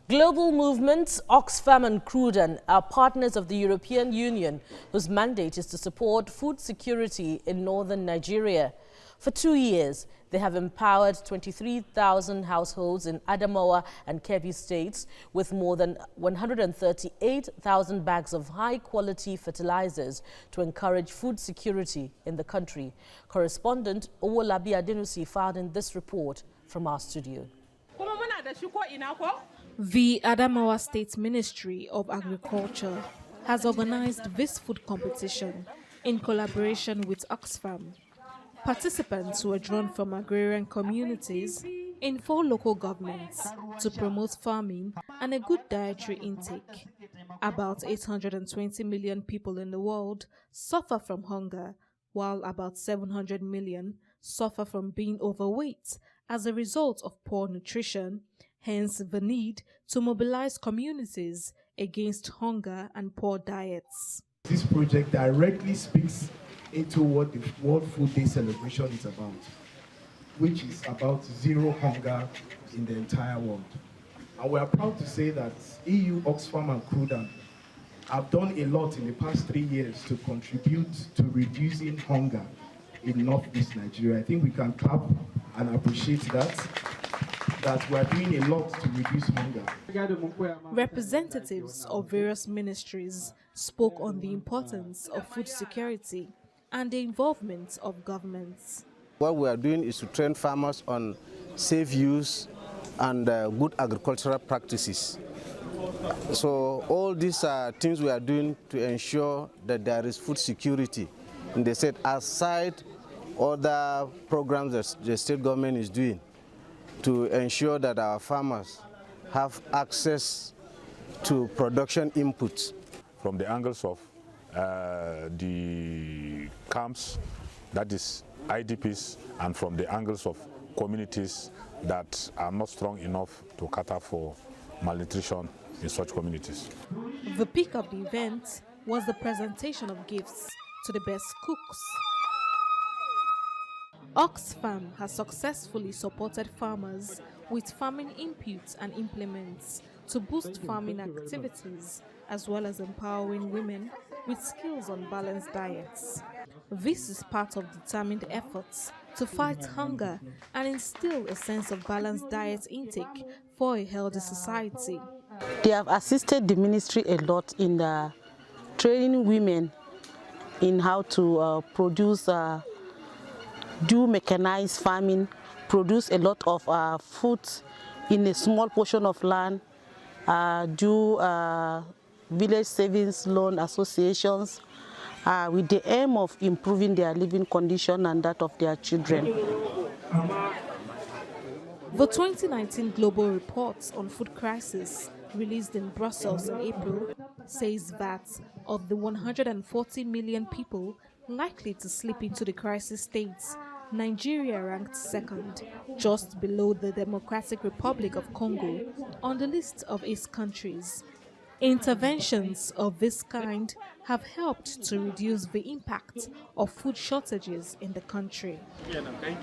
Global movements Oxfam and Crudan are partners of the European Union, whose mandate is to support food security in northern Nigeria. For 2 years, they have empowered 23,000 households in Adamawa and Kebbi states with more than 138,000 bags of high-quality fertilizers to encourage food security in the country. Correspondent Owolabi Adenusi filed in this report from our studio. The Adamawa State Ministry of Agriculture has organized this food competition in collaboration with Oxfam. Participants were drawn from agrarian communities in 4 local governments to promote farming and a good dietary intake. About 820 million people in the world suffer from hunger, while about 700 million suffer from being overweight as a result of poor nutrition, hence the need to mobilize communities against hunger and poor diets. This project directly speaks into what the World Food Day celebration is about, which is about zero hunger in the entire world. And we are proud to say that EU, Oxfam and Crudan have done a lot in the past 3 years to contribute to reducing hunger in northeast Nigeria. I think we can clap and appreciate that we are doing a lot to reduce hunger. Representatives of various ministries spoke on the importance of food security and the involvement of governments. What we are doing is to train farmers on safe use and good agricultural practices. So all these are things we are doing to ensure that there is food security in the state, aside other programs that the state government is doing to ensure that our farmers have access to production inputs. From the angles of the camps, that is IDPs, and from the angles of communities that are not strong enough to cater for malnutrition in such communities. The peak of the event was the presentation of gifts to the best cooks. Oxfam has successfully supported farmers with farming inputs and implements to boost farming activities, as well as empowering women with skills on balanced diets. This is part of determined efforts to fight hunger and instill a sense of balanced diet intake for a healthy society. They have assisted the ministry a lot in training women in how to do mechanized farming, produce a lot of food in a small portion of land, do village savings loan associations with the aim of improving their living condition and that of their children. The 2019 Global Report on Food Crisis, released in Brussels in April, says that of the 140 million people likely to slip into the crisis states, Nigeria ranked second, just below the Democratic Republic of Congo on the list of its countries. Interventions of this kind have helped to reduce the impact of food shortages in the country.